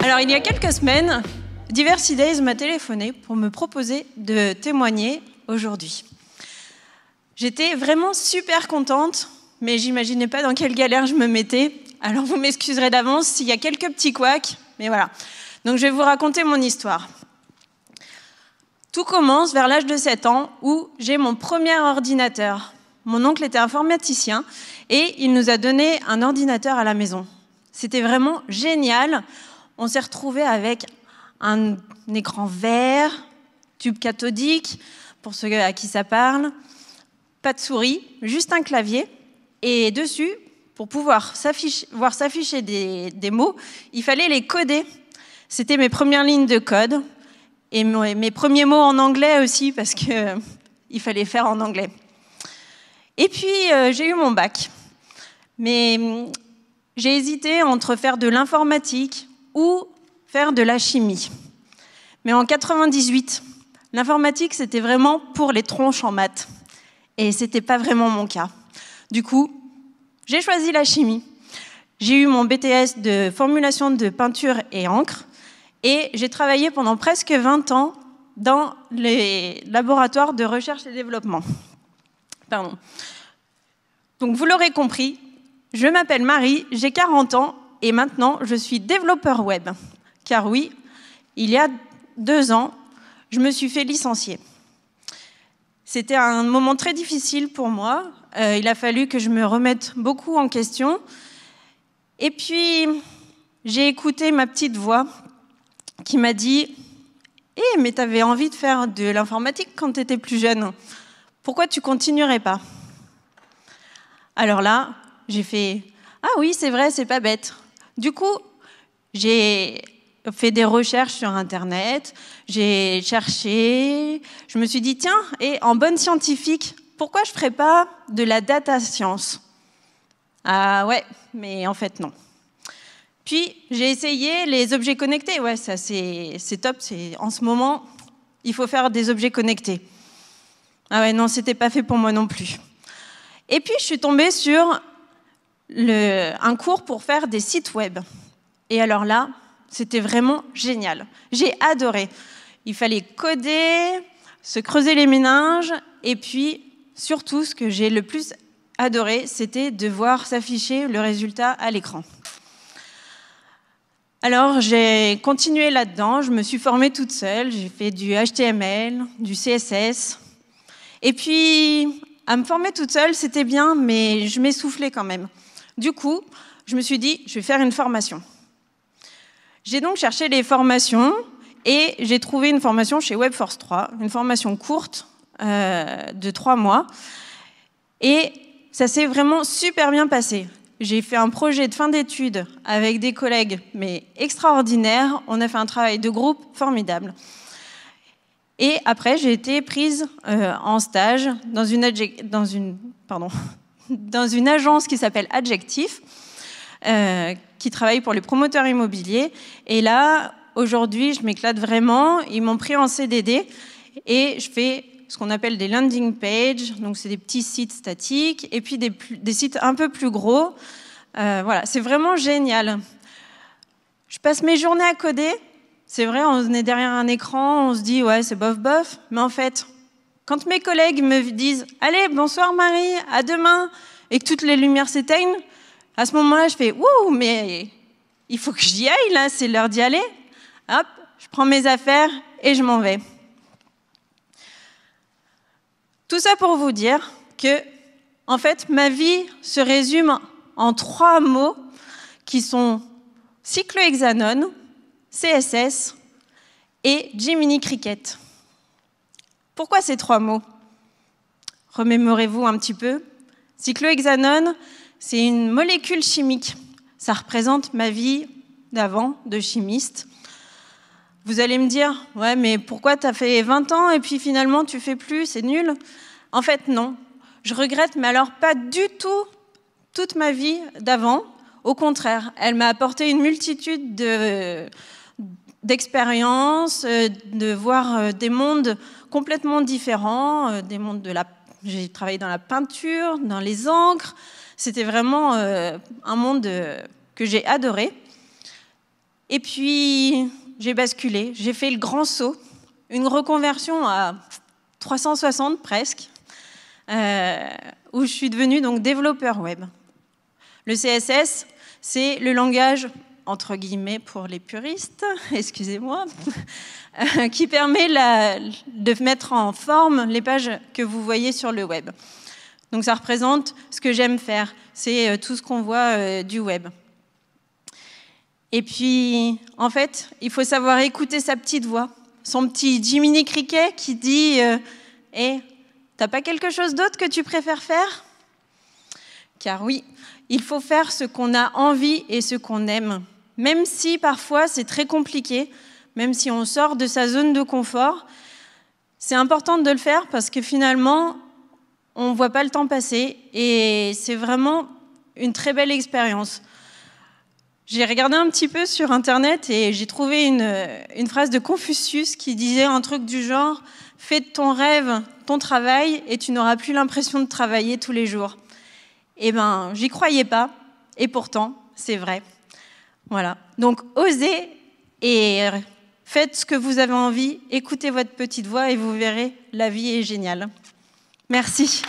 Alors, il y a quelques semaines, Diversity Days m'a téléphoné pour me proposer de témoigner aujourd'hui. J'étais vraiment super contente, mais j'imaginais pas dans quelle galère je me mettais. Alors, vous m'excuserez d'avance s'il y a quelques petits couacs, mais voilà. Donc, je vais vous raconter mon histoire. Tout commence vers l'âge de 7 ans, où j'ai mon premier ordinateur. Mon oncle était informaticien et il nous a donné un ordinateur à la maison. C'était vraiment génial. On s'est retrouvés avec un écran vert, tube cathodique, pour ceux à qui ça parle, pas de souris, juste un clavier. Et dessus, pour pouvoir voir s'afficher des mots, il fallait les coder. C'était mes premières lignes de code et mes premiers mots en anglais aussi, parce qu'il fallait faire en anglais. Et puis, j'ai eu mon bac. Mais j'ai hésité entre faire de l'informatique ou faire de la chimie. Mais en 98, l'informatique, c'était vraiment pour les tronches en maths. Et c'était pas vraiment mon cas. Du coup, j'ai choisi la chimie. J'ai eu mon BTS de formulation de peinture et encre. Et j'ai travaillé pendant presque 20 ans dans les laboratoires de recherche et développement. Pardon. Donc, vous l'aurez compris, je m'appelle Marie, j'ai 40 ans et maintenant, je suis développeur web. Car oui, il y a 2 ans, je me suis fait licencier. C'était un moment très difficile pour moi. Il a fallu que je me remette beaucoup en question. Et puis, j'ai écouté ma petite voix qui m'a dit « Eh, mais t'avais envie de faire de l'informatique quand t'étais plus jeune. Pourquoi tu continuerais pas ?» Alors là, j'ai fait « Ah oui, c'est vrai, c'est pas bête. » Du coup, j'ai fait des recherches sur Internet, j'ai cherché, je me suis dit « Tiens, et en bonne scientifique, pourquoi je ferais pas de la data science ?» Ah ouais, mais en fait non. Puis, j'ai essayé les objets connectés. Ouais, ça c'est top. En ce moment, il faut faire des objets connectés. Ah ouais, non, c'était pas fait pour moi non plus. Et puis, je suis tombée sur un cours pour faire des sites web. Et alors là, c'était vraiment génial. J'ai adoré. Il fallait coder, se creuser les méninges. Et puis, surtout, ce que j'ai le plus adoré, c'était de voir s'afficher le résultat à l'écran. Alors, j'ai continué là-dedans, je me suis formée toute seule, j'ai fait du HTML, du CSS. Et puis, à me former toute seule, c'était bien, mais je m'essoufflais quand même. Du coup, je me suis dit, je vais faire une formation. J'ai donc cherché les formations et j'ai trouvé une formation chez Webforce 3, une formation courte de 3 mois. Et ça s'est vraiment super bien passé. J'ai fait un projet de fin d'études avec des collègues, mais extraordinaires. On a fait un travail de groupe formidable. Et après, j'ai été prise en stage dans une agence qui s'appelle Adjectif, qui travaille pour les promoteurs immobiliers. Et là, aujourd'hui, je m'éclate vraiment. Ils m'ont pris en CDD et je fais ce qu'on appelle des landing pages, donc c'est des petits sites statiques, et puis des sites un peu plus gros. Voilà, c'est vraiment génial. Je passe mes journées à coder. C'est vrai, on est derrière un écran, on se dit, ouais, c'est bof bof. Mais en fait, quand mes collègues me disent, allez, bonsoir Marie, à demain, et que toutes les lumières s'éteignent, à ce moment-là, je fais, ouh, mais il faut que j'y aille, là, c'est l'heure d'y aller. Hop, je prends mes affaires et je m'en vais. Tout ça pour vous dire que, en fait, ma vie se résume en 3 mots qui sont cyclohexanone, CSS et Jiminy Cricket. Pourquoi ces 3 mots? Remémorez-vous un petit peu. Cyclohexanone, c'est une molécule chimique. Ça représente ma vie d'avant, de chimiste. Vous allez me dire, ouais, mais pourquoi tu as fait 20 ans et puis finalement tu fais plus, c'est nul? En fait, non. Je regrette, mais alors pas du tout toute ma vie d'avant. Au contraire, elle m'a apporté une multitude d'expériences, de voir des mondes complètement différents, des mondes j'ai travaillé dans la peinture, dans les encres. C'était vraiment un monde que j'ai adoré. Et puis, j'ai basculé, j'ai fait le grand saut, une reconversion à 360 presque, où je suis devenue donc développeur web. Le CSS, c'est le langage, entre guillemets pour les puristes, excusez-moi, qui permet de mettre en forme les pages que vous voyez sur le web. Donc ça représente ce que j'aime faire, c'est tout ce qu'on voit du web. Et puis, en fait, il faut savoir écouter sa petite voix, son petit Jiminy Cricket qui dit « Hey, t'as pas quelque chose d'autre que tu préfères faire ?» Car oui, il faut faire ce qu'on a envie et ce qu'on aime, même si parfois c'est très compliqué, même si on sort de sa zone de confort. C'est important de le faire parce que finalement, on ne voit pas le temps passer et c'est vraiment une très belle expérience. J'ai regardé un petit peu sur Internet et j'ai trouvé une phrase de Confucius qui disait un truc du genre « Fais de ton rêve ton travail et tu n'auras plus l'impression de travailler tous les jours ». Eh bien, j'y croyais pas et pourtant, c'est vrai. Voilà. Donc, osez et faites ce que vous avez envie, écoutez votre petite voix et vous verrez, la vie est géniale. Merci.